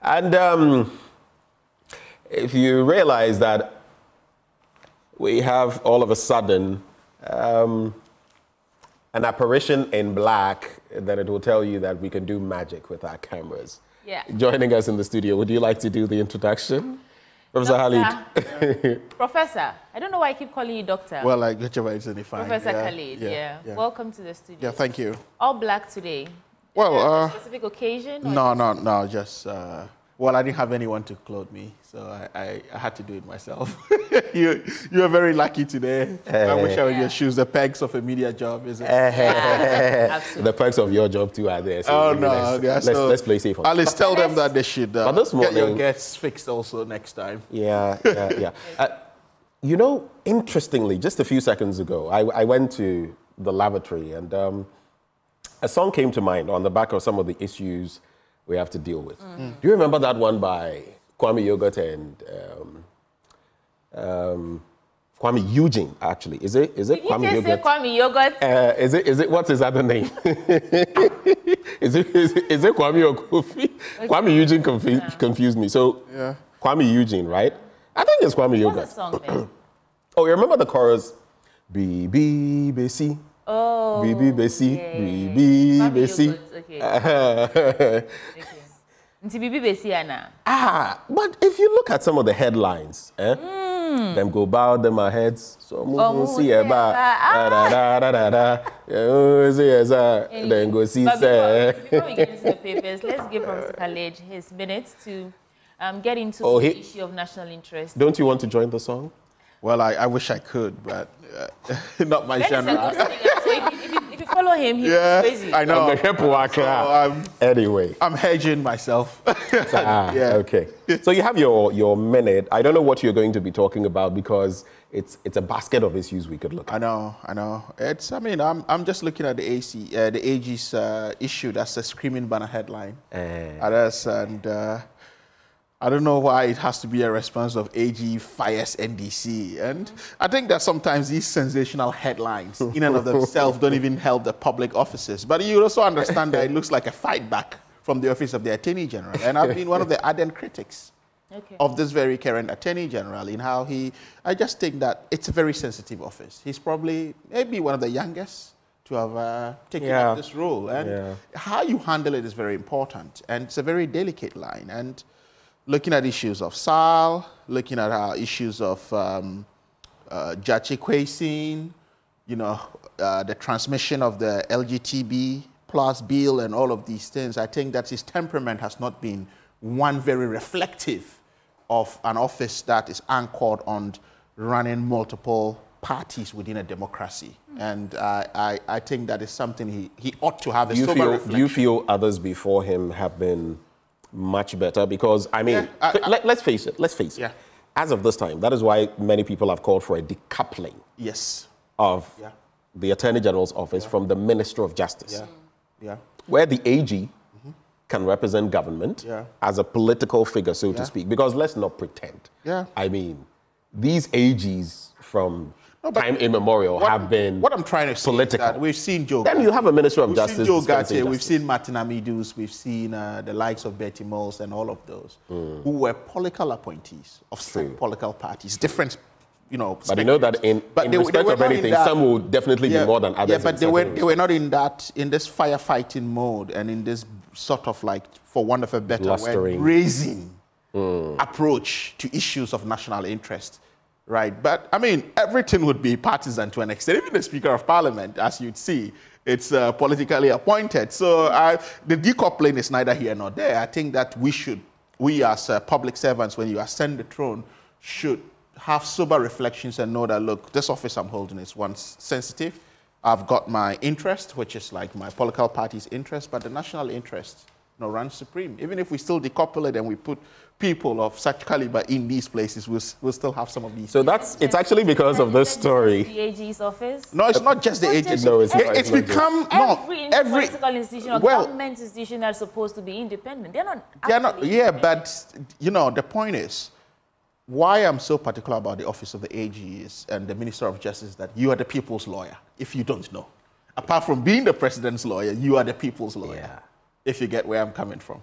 And if you realize that we have all of a sudden an apparition in black, then it will tell you that we can do magic with our cameras. Yeah. Joining us in the studio, would you like to do the introduction? Professor Khalid. Professor, I don't know why I keep calling you doctor. Well, like whichever is any fine. Professor Khalid, yeah. Welcome to the studio. Yeah, thank you. All black today. Well, a specific occasion? No, just, well, I didn't have anyone to clothe me, so I had to do it myself. You are very lucky today. I wish I were your shoes. The perks of a media job, is it? The perks of your job too are there. So let's play safe. I'll just tell them that they should get your guests fixed also next time. Yeah. You know, interestingly, just a few seconds ago, I went to the lavatory and a song came to mind on the back of some of the issues we have to deal with. Do you remember that one by Kwame Yogurt and Kwame Eugene? Actually, is it Kwame Yogurt? Say Kwame Yogurt? Is it what's his other name? is it Kwame or Kofi? Okay. Kwame Eugene confused me. So Kwame Eugene, right? I think it's Kwame Yogurt. What's the song then? Oh, you remember the chorus? BBBC. Oh, BBBC, BBBC. Okay. But if you look at some of the headlines, them go bow them our heads. So see about then go see. Before we get into the papers, let's give Professor Khalid his minutes to get into the issue of national interest. Don't you want to join the song? Well, I wish I could, but not my genre. If you follow him, he's crazy. I know. Anyway. I'm hedging myself. Okay. So you have your minute. I don't know what you're going to be talking about because it's a basket of issues we could look at. I know. I'm just looking at the AG's issue. That's a screaming banner headline. I don't know why it has to be a response of AG fires NDC. And I think that sometimes these sensational headlines in and of themselves don't even help the public officers. But you also understand that it looks like a fight back from the office of the Attorney General. And I've been one of the ardent critics of this very current Attorney General in how I just think that it's a very sensitive office. He's probably maybe one of the youngest to have taken up this role. And how you handle it is very important. And it's a very delicate line. And looking at issues of SAL, looking at issues of Jachi Kwesing, the transmission of the LGTB plus bill and all of these things, I think that his temperament has not been one very reflective of an office that is anchored on running multiple parties within a democracy. And I think that is something he ought to have a sober reflection. Do you feel others before him have been much better? Because, let's face it. Yeah. As of this time, that is why many people have called for a decoupling of the Attorney General's office from the Minister of Justice. Where the AG can represent government as a political figure, so to speak. Because let's not pretend. These AGs from time immemorial have been what I'm trying to say political. Is that we've seen Joe. Then you have a Minister of Justice. We've seen Martin Amidus, we've seen the likes of Betty Moles and all of those who were political appointees of political parties, different, But you know that in respect of anything, some will definitely be more than others. Yeah, but they were not in this firefighting mode and in this sort of for want of a better word, brazen approach to issues of national interest. Right, but everything would be partisan to an extent. Even the Speaker of Parliament, as you'd see, it's politically appointed. So the decoupling is neither here nor there. I think that we as public servants, when you ascend the throne, should have sober reflections and know that, look, this office I'm holding is once sensitive. I've got my interest, which is like my political party's interest, but the national interest runs supreme. Even if we still decouple it and we put people of such caliber in these places, we'll still have some of these. So it's actually because of this story. The AG's office? No, it's not just the AG's. No, it's become every political institution or government institution that's supposed to be independent. They're not. Yeah, but the point is, why I'm so particular about the office of the AG and the Minister of Justice is that you are the people's lawyer. If you don't know, apart from being the president's lawyer, you are the people's lawyer. If you get where I'm coming from.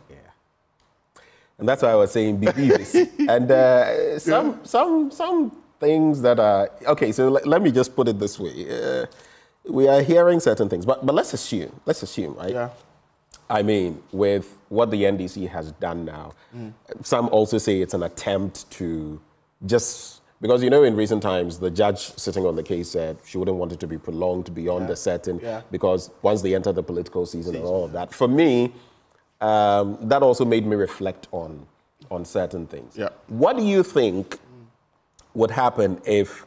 And that's why I was saying BBs. And some things that are... Okay, so let me just put it this way. We are hearing certain things, but let's assume, right? Yeah. I mean, with what the NDC has done now, some also say it's an attempt to just... Because, you know, in recent times, the judge sitting on the case said she wouldn't want it to be prolonged beyond a certain... Because once they enter the political season and all of that. For me, that also made me reflect on certain things. Yeah. What do you think would happen if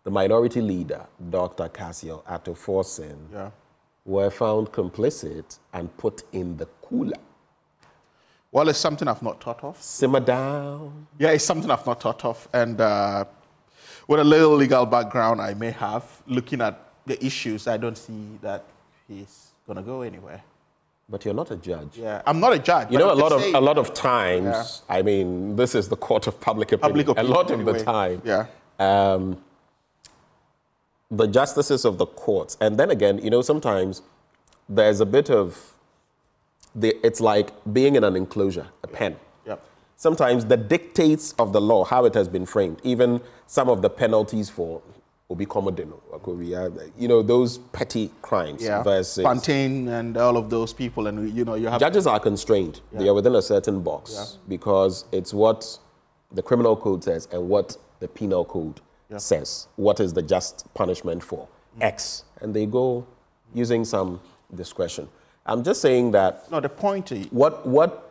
the minority leader, Dr. Cassiel Atto Forson, were found complicit and put in the cooler? Well, it's something I've not thought of. Simmer down. Yeah, it's something I've not thought of. And with a little legal background I may have, looking at the issues, I don't see that he's going to go anywhere. But you're not a judge. Yeah, I'm not a judge. You know, a lot of times, I mean, this is the court of public opinion. A lot of the time. The justices of the courts, and then again, you know, sometimes there's a bit of, it's like being in an enclosure, a pen. Sometimes the dictates of the law, how it has been framed, even some of the penalties for Obi Komodeno, you know, those petty crimes versus... Fontaine and all of those people, and, you know, you have... Judges are constrained. They are within a certain box because it's what the criminal code says and what the penal code says. What is the just punishment for X? And they go using some discretion. I'm just saying that... No, the point is... What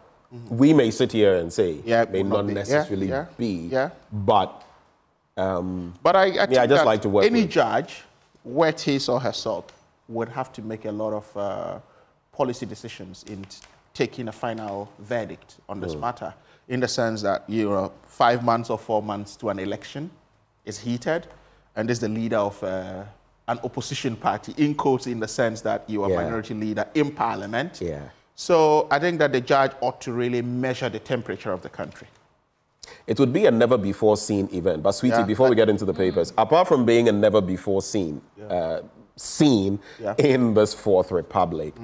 we may sit here and say may not necessarily be, but I think just like to work any judge, wet his or herself, would have to make a lot of policy decisions in taking a final verdict on this matter, in the sense that, you know, 5 months or 4 months to an election is heated, and is the leader of an opposition party, in quotes, in the sense that you are a minority leader in parliament. So I think that the judge ought to really measure the temperature of the country. It would be a never-before-seen event. But, sweetie, before we get into the papers, apart from being a never-before-seen scene in this Fourth Republic,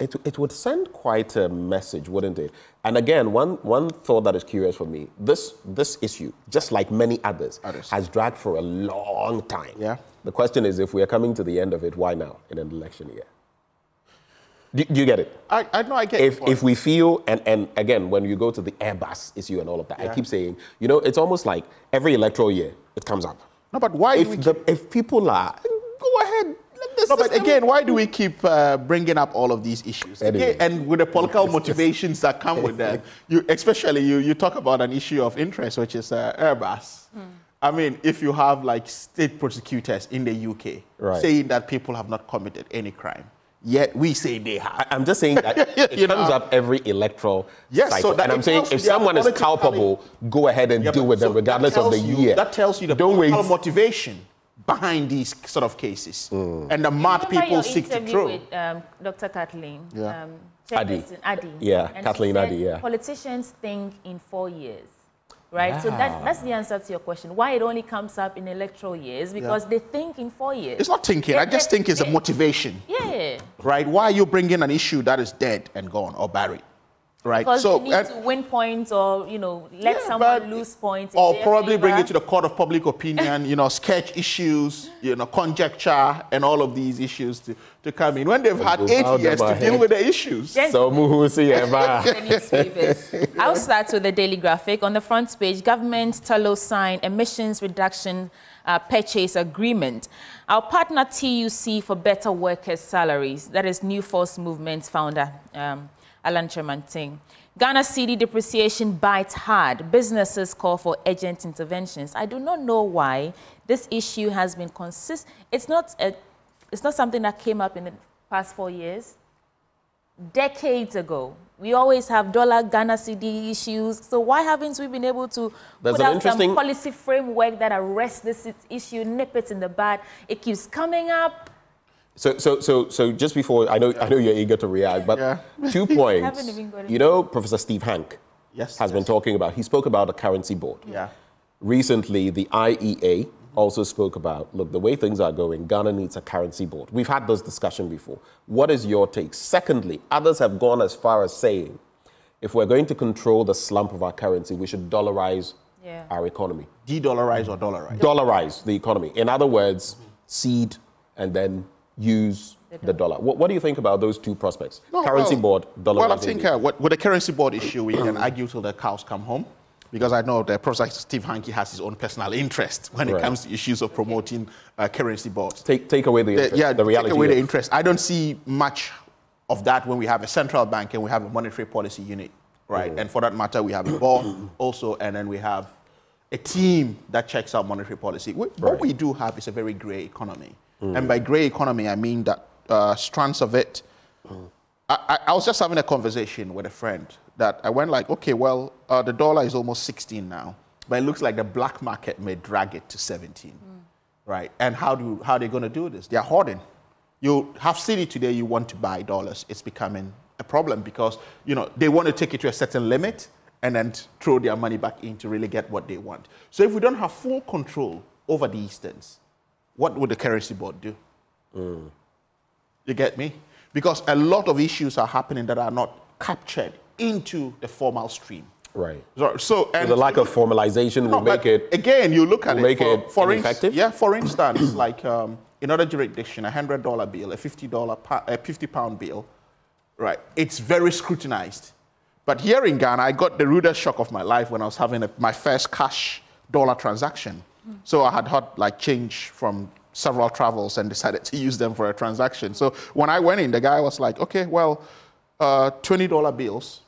it would send quite a message, wouldn't it? And again, one thought that is curious for me, this issue, just like many others, has dragged for a long time. The question is, if we are coming to the end of it, why now in an election year? Do you get it? I know I get it. If we feel, and again, when you go to the Airbus issue and all of that, I keep saying, you know, it's almost like every electoral year, it comes up. No, but why if people are, go ahead. No, but again, why do we keep bringing up all of these issues? Again, and with the political motivations that come with that, you talk about an issue of interest, which is Airbus. I mean, if you have like state prosecutors in the UK saying that people have not committed any crime, yet we say they have. I'm just saying that it comes up every electoral cycle. So and I'm saying if someone is culpable, go ahead and deal with them regardless of the year. That tells you the political motivation behind these sort of cases and the mad people seek to throw. With Dr. Kathleen, Addy. And Kathleen Addy, politicians think in 4 years. Right, so that's the answer to your question. Why it only comes up in electoral years? Because they think in 4 years. It's not thinking. I just think it's a motivation. Right? Why are you bringing an issue that is dead and gone or buried? Right. Because so you need to win points, or let someone lose points, or probably bring it to the court of public opinion. Sketch issues, conjecture, and all of these issues to come in when they've had 8 years to deal with the issues. So I'll start with the Daily Graphic. On the front page, government Tullow signed emissions reduction purchase agreement. Our partner TUC for better workers' salaries. That is New Force Movement's founder. Alan Tremanting. Ghana cedi depreciation bites hard. Businesses call for urgent interventions. I do not know why this issue has been consistent. It's not something that came up in the past 4 years. Decades ago, we always have dollar Ghana cedi issues. So why haven't we been able to put out some policy framework that arrests this issue, nip it in the bud? It keeps coming up. So just before, I know you're eager to react, but 2 points. Professor Steve Hank has been talking about, he spoke about a currency board. Recently, the IEA also spoke about, look, the way things are going, Ghana needs a currency board. We've had this discussion before. What is your take? Secondly, others have gone as far as saying if we're going to control the slump of our currency, we should dollarize our economy. De-dollarize or dollarize? Dollarize the economy. In other words, seed and then use the dollar. What do you think about those two prospects? Currency board, dollarizing. Well, I think with the currency board issue, we can argue till the cows come home, because I know that Professor Steve Hanke has his own personal interest when it comes to issues of promoting currency boards. Take away the interest, the reality. Take away the interest. I don't see much of that when we have a central bank and we have a monetary policy unit, right? And for that matter, we have a board also, and then we have a team that checks out monetary policy. What we do have is a very grey economy. And by grey economy, I mean that strands of it. I was just having a conversation with a friend that I went like, okay, well, the dollar is almost 16 now, but it looks like the black market may drag it to 17, right? And how are they going to do this? They're hoarding. You have seen it today, you want to buy dollars. It's becoming a problem because, you know, they want to take it to a certain limit and then throw their money back in to really get what they want. So if we don't have full control over these things, what would the currency board do? You get me? Because a lot of issues are happening that are not captured into the formal stream. Right. So the lack of formalization will make it... Again, you look at it for ineffective? Yeah, for instance, like in other jurisdiction, a $100 bill, a £50 bill, right? It's very scrutinized. But here in Ghana, I got the rudest shock of my life when I was having my first cash dollar transaction. So I had like change from several travels and decided to use them for a transaction. So when I went in, the guy was like, okay, well, $20 bills,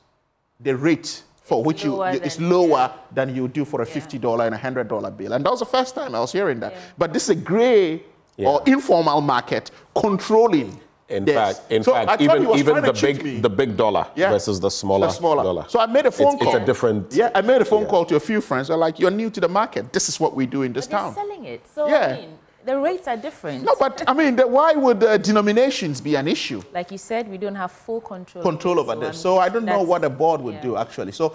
the rate for which is lower than you do for a $50 and a $100 bill. And that was the first time I was hearing that. But this is a gray or informal market controlling. In fact, even the big dollar versus the smaller dollar. So I made a phone call. It's a different... Yeah, I made a phone call to a few friends. They're like, you're new to the market. This is what we do in this town. They're selling it. So, I mean, the rates are different. No, but I mean, why would denominations be an issue? Like you said, we don't have full control over this. So I don't know what the board would do, actually. So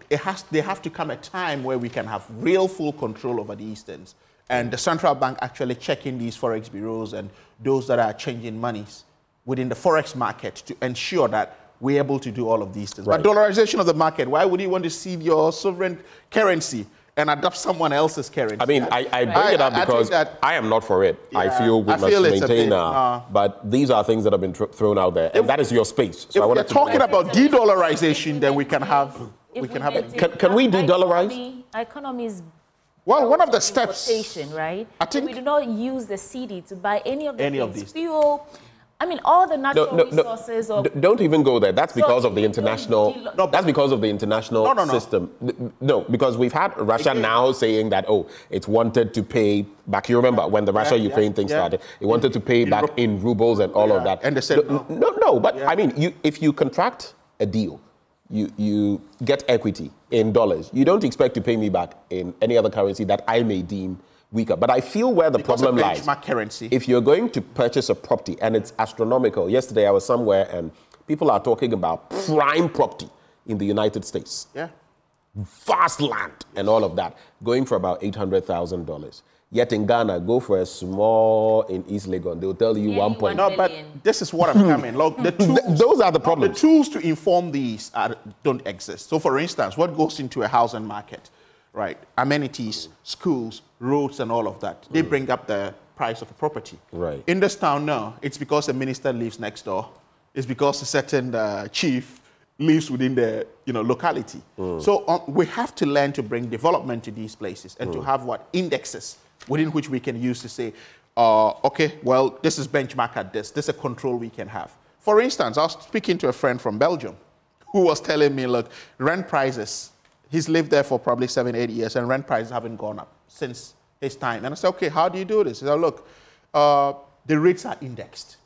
they have to come a time where we can have real full control over these things. And the central bank actually checking these forex bureaus and those that are changing monies within the forex market to ensure that we're able to do all of these things. But dollarization of the market, why would you want to cede your sovereign currency and adopt someone else's currency? I mean, I bring it up because I am not for it. I feel we must maintain but these are things that have been thrown out there, and that is your space. So if we're talking about de-dollarization, then we can have... Can we de-dollarize? Our economy is... Well, one of the steps... Right? I think... We do not use the CD to buy any of these. Fuel... I mean, all the natural resources... Don't even go there. That's because of the international... That's because of the international system. No, because we've had Russia now saying that, it's wanted to pay back. You remember when the Russia-Ukraine thing started? It wanted to pay back in rubles and all of that. And they said no. But I mean, if you contract a deal, you get equity in dollars. You don't expect to pay me back in any other currency that I may deem weaker. But I feel where the problem lies. Currency. If you're going to purchase a property and it's astronomical. Yesterday I was somewhere and people are talking about prime property in the United States. Yeah. Vast land and all of that going for about $800,000. Yet in Ghana, go for a small in East Legon, they'll tell you 1 No, but this is what I'm coming. Look, the tools, those are the problems. The tools to inform these don't exist. So for instance, what goes into a housing market? Right, amenities, schools, roads, and all of that. They bring up the price of a property. Right. In this town now, it's because a minister lives next door. It's because a certain chief lives within the locality. So we have to learn to bring development to these places and to have indexes within which we can use to say, okay, well, this is benchmark at this. This is a control we can have. For instance, I was speaking to a friend from Belgium who was telling me, look, rent prices. He's lived there for probably 7-8 years, and rent prices haven't gone up since his time. And I said, okay, how do you do this? He said, look, the rates are indexed,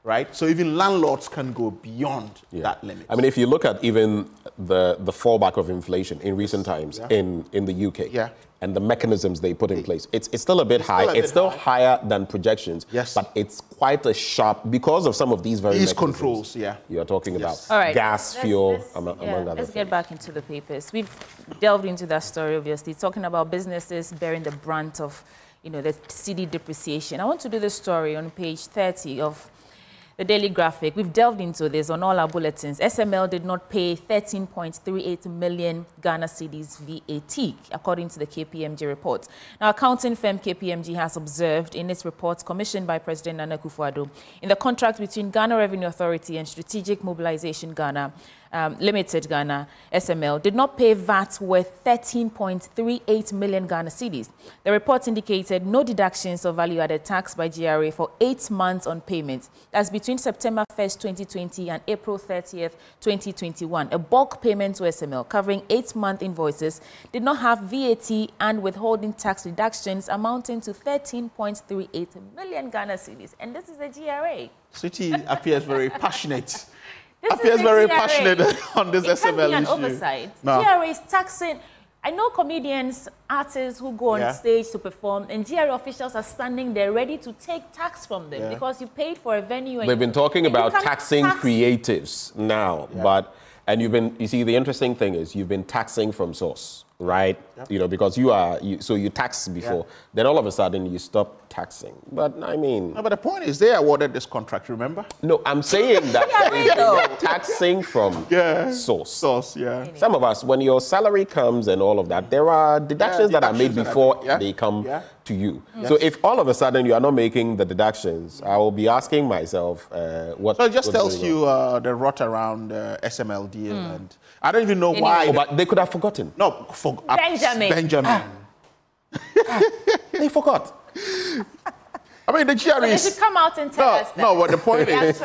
right? So even landlords can go beyond that limit. I mean, if you look at even the fallback of inflation in recent times in the UK, and the mechanisms they put in place, it's still a bit high. It's still higher than projections, but it's quite a sharp, because of some of these controls, you are talking about. All right. Gas, fuel, among other things. Let's get back into the papers. We've delved into that story, obviously, talking about businesses bearing the brunt of, the cedi depreciation. I want to do the story on page 30 of The Daily Graphic, we've delved into this on all our bulletins. SML did not pay 13.38 million Ghana cedis VAT, according to the KPMG report. Now, accounting firm KPMG has observed in its report commissioned by President Nana Akufo-Addo in the contract between Ghana Revenue Authority and Strategic Mobilization Ghana, Limited Ghana, SML, did not pay VAT worth 13.38 million Ghana cedis. The report indicated no deductions of value-added tax by GRA for 8 months on payment. That's between September 1st, 2020 and April 30th, 2021. A bulk payment to SML covering 8-month invoices did not have VAT and withholding tax reductions amounting to 13.38 million Ghana cedis. And this is the GRA. Sweetie appears very passionate. This appears very passionate on this SML issue. It can't be an oversight. No. GRA is taxing. I know comedians, artists who go on stage to perform, and GRA officials are standing there ready to take tax from them because you paid for a venue. And they've been talking about taxing creatives now, and you see, the interesting thing is you've been taxing from source, right? Yep. You know, because so you taxed before, then all of a sudden you stop taxing. But I mean, no, but the point is they awarded this contract, remember? No, I'm saying that taxing from source. Some of us, when your salary comes and all of that, there are deductions that are made before they come to you. So if all of a sudden you are not making the deductions, I will be asking myself what. So it just tells you the rot around SML deal, and I don't even know why. But they could have forgotten. No, Benjamin. They forgot. I mean, the GRA they should come out and tell us that. No, what the point is,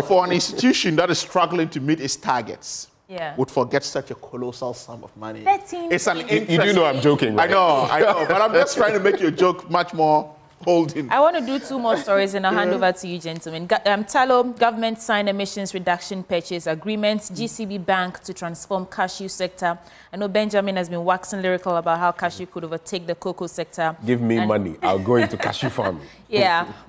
for an institution that is struggling to meet its targets, would forget such a colossal sum of money. It's an you do know I'm joking, right? I know, but I'm just trying to make your joke much more holding. I want to do 2 more stories and I'll hand over to you, gentlemen. Talo, government signed emissions reduction purchase agreements. GCB Bank to transform cashew sector. I know Benjamin has been waxing lyrical about how cashew could overtake the cocoa sector. Give me money. I'll go into cashew farming.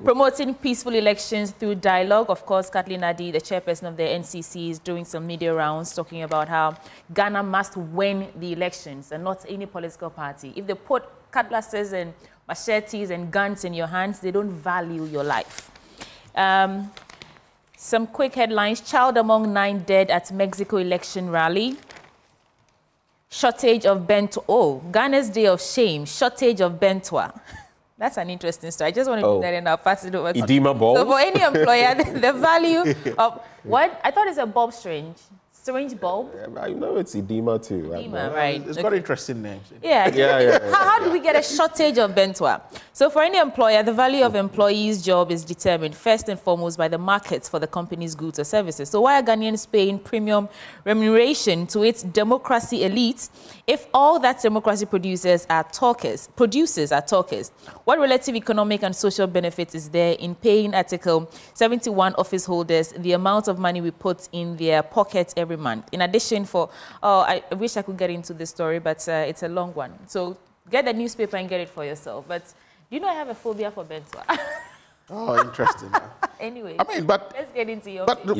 Promoting peaceful elections through dialogue. Of course, Kathleen Adi, the chairperson of the NCC, is doing some media rounds talking about how Ghana must win the elections and not any political party. If they put cutlasses and machetes and guns in your hands, they don't value your life. Some quick headlines. Child among 9 dead at Mexico election rally. Shortage of bento. Oh, Ghana's day of shame. Shortage of bentoa. That's an interesting story. I just want to do that and I'll pass it over to Edema balls? So for any employer, the value of what? I thought it's a Bob Strange bulb? I know it's edema too. Edema, right. It's got interesting names. How do we get a shortage of bentoa? So for any employer, the value of employees' job is determined first and foremost by the markets for the company's goods or services. So why are Ghanaians paying premium remuneration to its democracy elites if all that democracy produces are talkers? What relative economic and social benefit is there in paying Article 71 office holders the amount of money we put in their pockets every month? In addition I wish I could get into this story, but it's a long one. So get the newspaper and get it for yourself. But you know I have a phobia for bentoa. Oh, interesting. Anyway, I mean, but let's get into your. You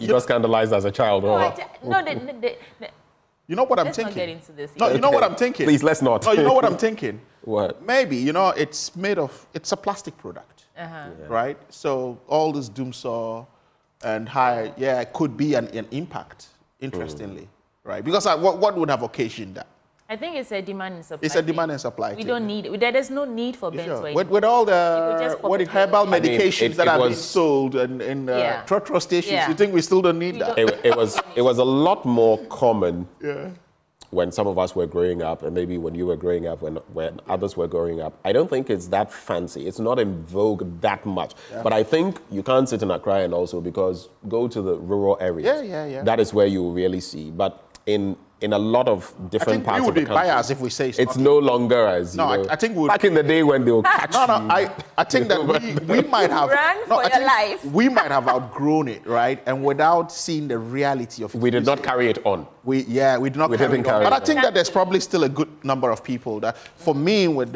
got scandalized as a child, you know what I'm thinking? Let's not get into this. No, you know what I'm thinking? Please, let's not. No, you know what I'm thinking? What? Maybe, it's a plastic product, right? So all this doom saw and high, it could be an impact, interestingly, right? Because what would have occasioned that? I think it's a demand and supply. It's a demand and supply. We don't need it. There's no need for bentoa. With all the herbal medications that are being sold in trotro stations, you think we still don't need that? It was a lot more common when some of us were growing up, and maybe when you were growing up, when others were growing up. I don't think it's that fancy. It's not in vogue that much. But I think you can't sit in Accra and also because go to the rural areas. That is where you will really see. But in a lot of different parts of the country. We would be biased if we say it's no longer as I think back in the day when they will catch you. I think that we might have run for your life. We might have outgrown it, right? And without seeing the reality of it. We did not carry it on. We did not carry it on. But I think that there's probably still a good number of people that, for me, with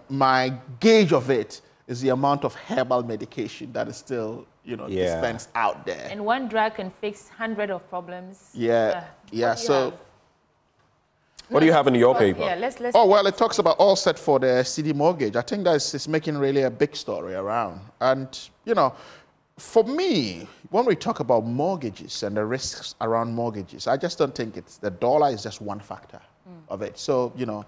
my gauge of it is the amount of herbal medication that is still dispensed out there. And one drug can fix 100 of problems. So what do you have in your paper? Let's it talks about all set for the CD mortgage. I think it's making really a big story around. And, For me, when we talk about mortgages and the risks around mortgages, I just don't think the dollar is just one factor of it. So, you know,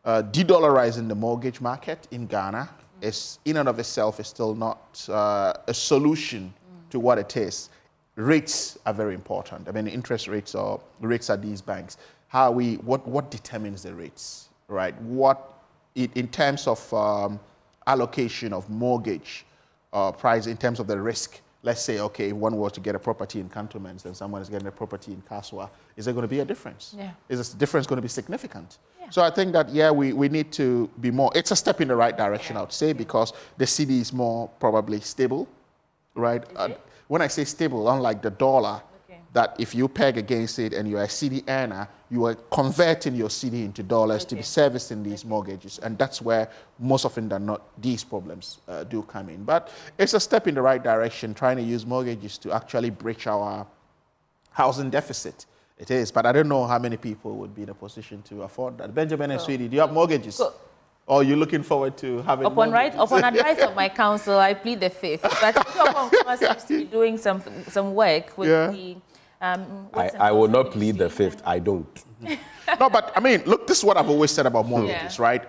de-dollarizing the mortgage market in Ghana is, in and of itself, is still not a solution to what it is. Rates are very important. I mean, interest rates or rates at these banks. What determines the rates, right? In terms of allocation of mortgage price, in terms of the risk. Let's say, okay, if one were to get a property in Cantonments and someone is getting a property in Kaswa, is there going to be a difference? Yeah. Is this difference going to be significant? Yeah. So I think that, yeah, we need to be more, it's a step in the right direction, I would say, because the cedi is more probably stable, right? When I say stable, unlike the dollar, that if you peg against it and you're a cedi earner, you are converting your cedi into dollars to be servicing these mortgages. And that's where most often than not these problems do come in. But it's a step in the right direction, trying to use mortgages to actually bridge our housing deficit. It is, but I don't know how many people would be in a position to afford that. Benjamin and Sweetie, do you have mortgages? Or are you looking forward to having upon advice of my counsel, I plead the fifth. But upon seems to be doing some work with the... I will not plead the fifth. I don't. No, but I mean, look, this is what I've always said about mortgages, right?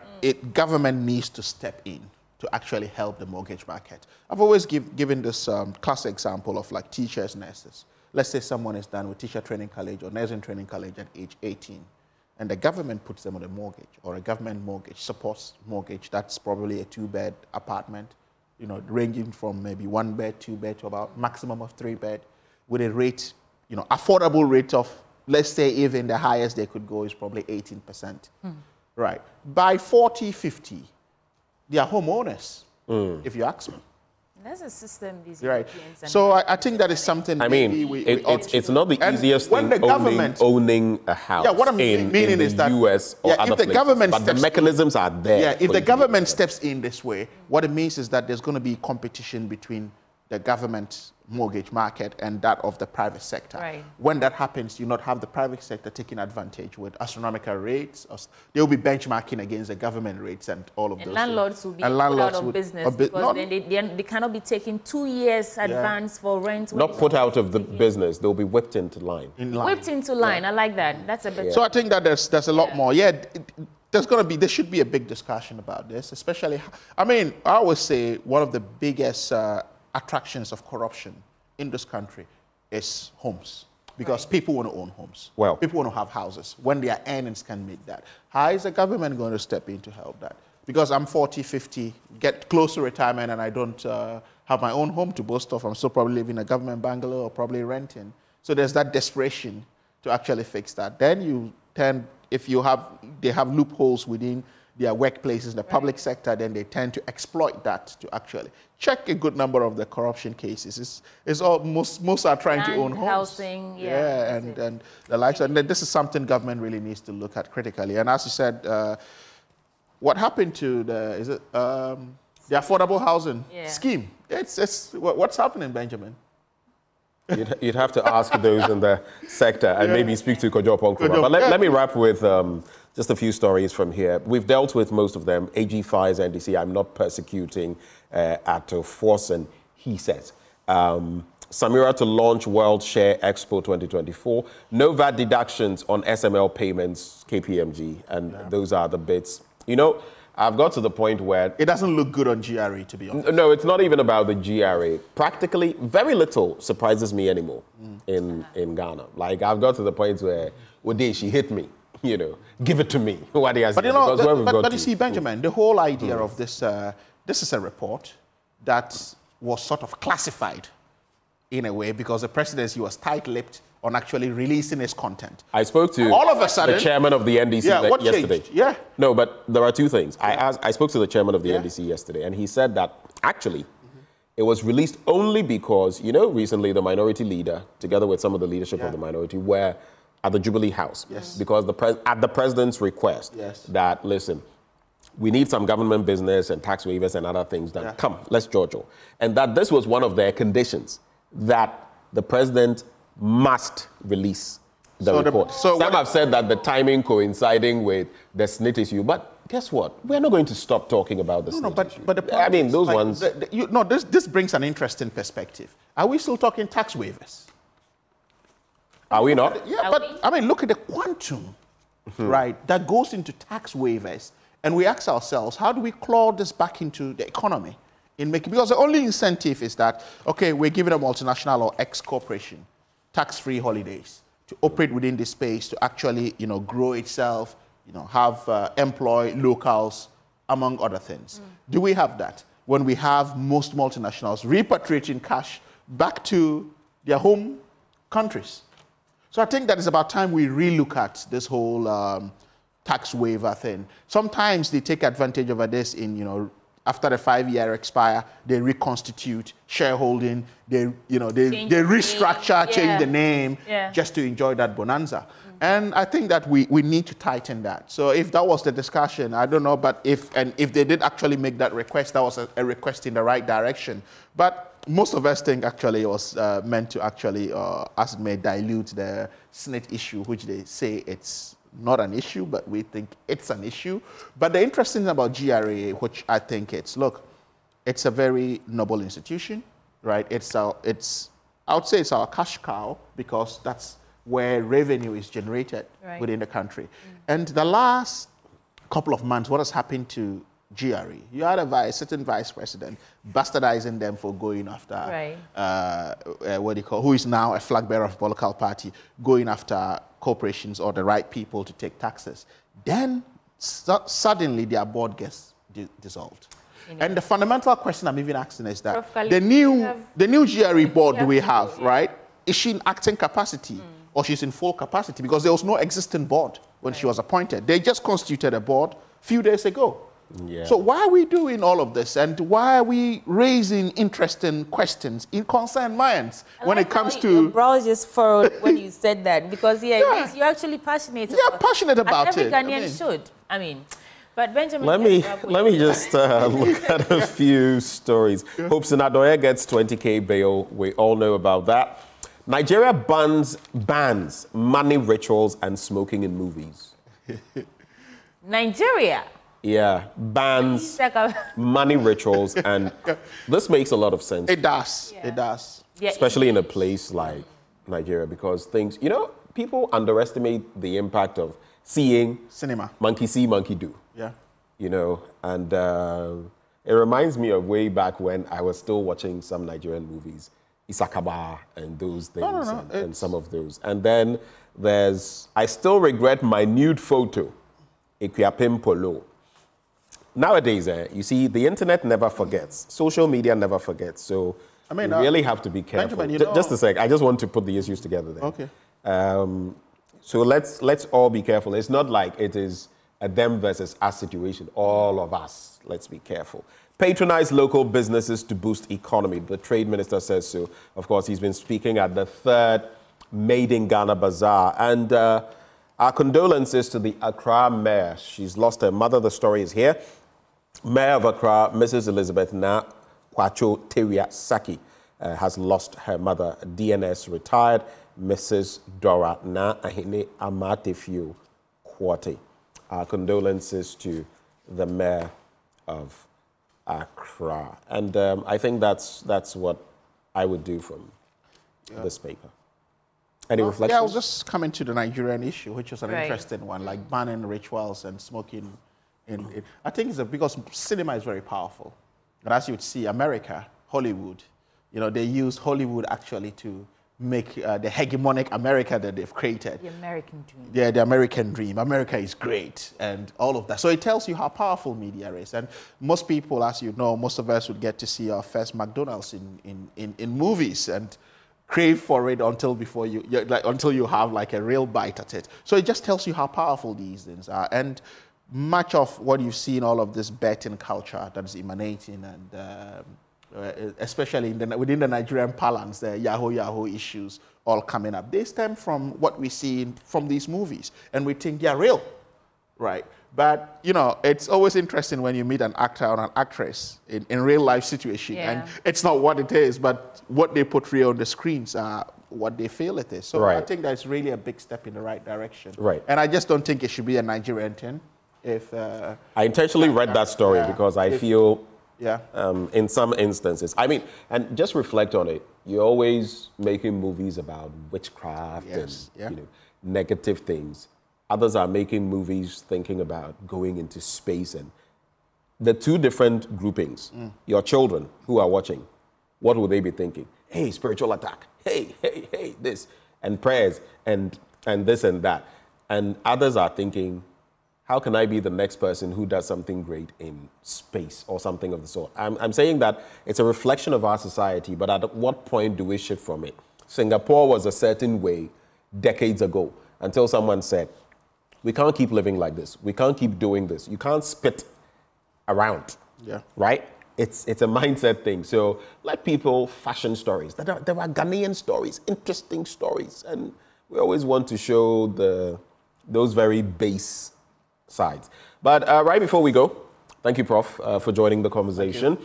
Government needs to step in to actually help the mortgage market. I've always given this classic example of like teachers, nurses. Let's say someone is done with teacher training college or nursing training college at age 18, and the government puts them on a mortgage, or a government mortgage, supports mortgage. That's probably a 2-bed apartment, you know, ranging from maybe 1-bed, 2-bed to about maximum of 3-bed, with a rate, you know, affordable rate of, let's say, even the highest they could go is probably 18%. Right. By 40, 50, they are homeowners, if you ask me. That's a system these right. So I think that is something. I mean, it's not the easiest thing owning a house. Yeah, what I'm meaning is that US or other places, but the mechanisms are there. Yeah, if the government steps in this way, what it means is that there's going to be competition between the government mortgage market and that of the private sector. Right. When that happens, you not have the private sector taking advantage with astronomical rates. They will be benchmarking against the government rates and all of those. Landlords will be put out of business because then they cannot be taking 2 years advance for rent. Not put out of the business. They'll be whipped into line. Whipped into line. I like that. That's a bit. So I think that there's a lot more. Yeah. There should be a big discussion about this, especially. I mean, I always say one of the biggest attractions of corruption in this country is homes, because people want to own homes. Well, people want to have houses when their earnings can meet that. How is the government going to step in to help that? Because I'm 40, 50, get close to retirement, and I don't have my own home to boast of. I'm still probably living in a government bungalow or probably renting. So there's that desperation to actually fix that. Then you tend, if they have loopholes within their workplaces, the public sector, then they tend to exploit that to actually check a good number of the corruption cases. It's all, most are trying to own homes. Housing, and the likes. And this is something government really needs to look at critically. And as you said, what happened to the affordable housing scheme? What's happening, Benjamin? You'd have to ask those in the sector and maybe speak to Kojo Ponkura. But let me wrap with just a few stories from here. We've dealt with most of them. AG fires NDC. I'm not persecuting at Forson, he says. Samira to launch World Share Expo 2024. No VAT deductions on SML payments, KPMG. And those are the bits. You know, I've got to the point where... It doesn't look good on GRE, to be honest. No, it's not even about the GRE. Practically, very little surprises me anymore in Ghana. Like, I've got to the point where, one day she hit me, you know, give it to me. What he has but you know, but you see, Benjamin, the whole idea of this, this is a report that was sort of classified in a way because the presidency was tight-lipped on actually releasing its content. I spoke to all of a sudden, the chairman of the NDC yesterday. Changed? Yeah. No, but there are two things. I spoke to the chairman of the NDC yesterday, and he said that actually it was released only because, you know, recently the minority leader, together with some of the leadership of the minority, were at the Jubilee House. Yes. Because at the president's request that, listen, we need some government business and tax waivers and other things done. Come, let's Giorgio. And that this was one of their conditions, that the president must release the report. Some have said that the timing coinciding with the SNIT issue, but guess what? We're not going to stop talking about this. No, but the point I mean, those ones. This brings an interesting perspective. Are we still talking tax waivers? Are we not? Yeah, but I mean, look at the quantum, right, that goes into tax waivers. And we ask ourselves, how do we claw this back into the economy? Because the only incentive is that, okay, we're giving a multinational or ex-corporation tax-free holidays to operate within this space, to actually, grow itself, employ locals, among other things. Do we have that when we have most multinationals repatriating cash back to their home countries? So I think that it's about time we relook at this whole tax waiver thing. Sometimes they take advantage of this in, after the 5-year expire, they reconstitute shareholding, they restructure, change the name, just to enjoy that bonanza. And I think that we need to tighten that. So if that was the discussion, I don't know, but if they did actually make that request, that was a request in the right direction. But most of us think actually it was meant to actually, as it may dilute the SNIT issue, which they say it's not an issue, but we think it's an issue. But the interesting thing about GRA, which I think it's a very noble institution, right? I would say it's our cash cow, because that's where revenue is generated within the country. And the last couple of months, what has happened to GRA? You had a certain vice president bastardizing them for going after, who is now a flag bearer of a political party, going after corporations or the right people to take taxes. Then suddenly their board gets dissolved. And the fundamental question I'm even asking is that the new GRA board we have, right? Is she in acting capacity or she's in full capacity? Because there was no existing board when she was appointed. They just constituted a board a few days ago. Yeah. So why are we doing all of this, and why are we raising interesting questions in concerned minds when it comes to... Your brow just furrowed when you said that, because you're actually passionate about it. Yeah, passionate about it. Every Ghanaian should. I mean, but Benjamin... Let me just look at a few stories. Hope Sinadoye gets 20K bail. We all know about that. Nigeria bans money rituals and smoking in movies. Nigeria? Yeah, bans money rituals, and this makes a lot of sense. It does. Yeah. It does. Yeah, especially in a place like Nigeria, because things, people underestimate the impact of seeing cinema. Monkey see, monkey do. Yeah. And it reminds me of way back when I was still watching some Nigerian movies, Isakaba and those things, and some of those. And then I still regret my nude photo, Equiapim Polo. Nowadays, you see, the internet never forgets. Social media never forgets. So you really have to be careful. Benjamin, just a sec. I just want to put the issues together there. Okay. So let's all be careful. It's not like it is a them versus us situation. All of us, let's be careful. Patronize local businesses to boost economy. The trade minister says so. Of course, he's been speaking at the 3rd Made in Ghana Bazaar. And our condolences to the Accra mayor. She's lost her mother. The story is here. Mayor of Accra, Mrs. Elizabeth Na Kwacho Teria Saki, has lost her mother. DNS retired, Mrs. Dora Na Ahene Amatefio Kwate. Our condolences to the mayor of Accra. And I think that's what I would do from this paper. Any reflections? Yeah, I was just coming to the Nigerian issue, which was an interesting one, like banning rituals and smoking. I think it's because cinema is very powerful. And as you would see, America, Hollywood, they use Hollywood actually to make the hegemonic America that they've created. The American dream. Yeah, the American dream. America is great and all of that. So it tells you how powerful media is. And most people, as you know, most of us would get to see our first McDonald's in movies and crave for it until you have like a real bite at it. So it just tells you how powerful these things are. And much of what you see in all of this betting culture that is emanating, and especially within the Nigerian parlance, the Yahoo issues all coming up, they stem from what we see from these movies, and we think they're real, right? But, it's always interesting when you meet an actor or an actress in real life situation, and it's not what it is, but what they portray on the screens are what they feel it is. So I think that's really a big step in the right direction. Right. And I just don't think it should be a Nigerian thing. if... I intentionally read that story because I feel, yeah, in some instances, I mean, and just reflect on it. You're always making movies about witchcraft and you know, negative things. Others are making movies thinking about going into space, and the two different groupings. Your children who are watching, what will they be thinking? Hey, spiritual attack. Hey, this, and prayers, and this and that. And others are thinking, how can I be the next person who does something great in space or something of the sort? I'm saying that it's a reflection of our society, but at what point do we shift from it? Singapore was a certain way decades ago until someone said, we can't keep living like this. We can't keep doing this. You can't spit around, right? It's a mindset thing. So let people fashion stories. There are Ghanaian stories, interesting stories, and we always want to show those very base sides. But right before we go, thank you, Prof, for joining the conversation.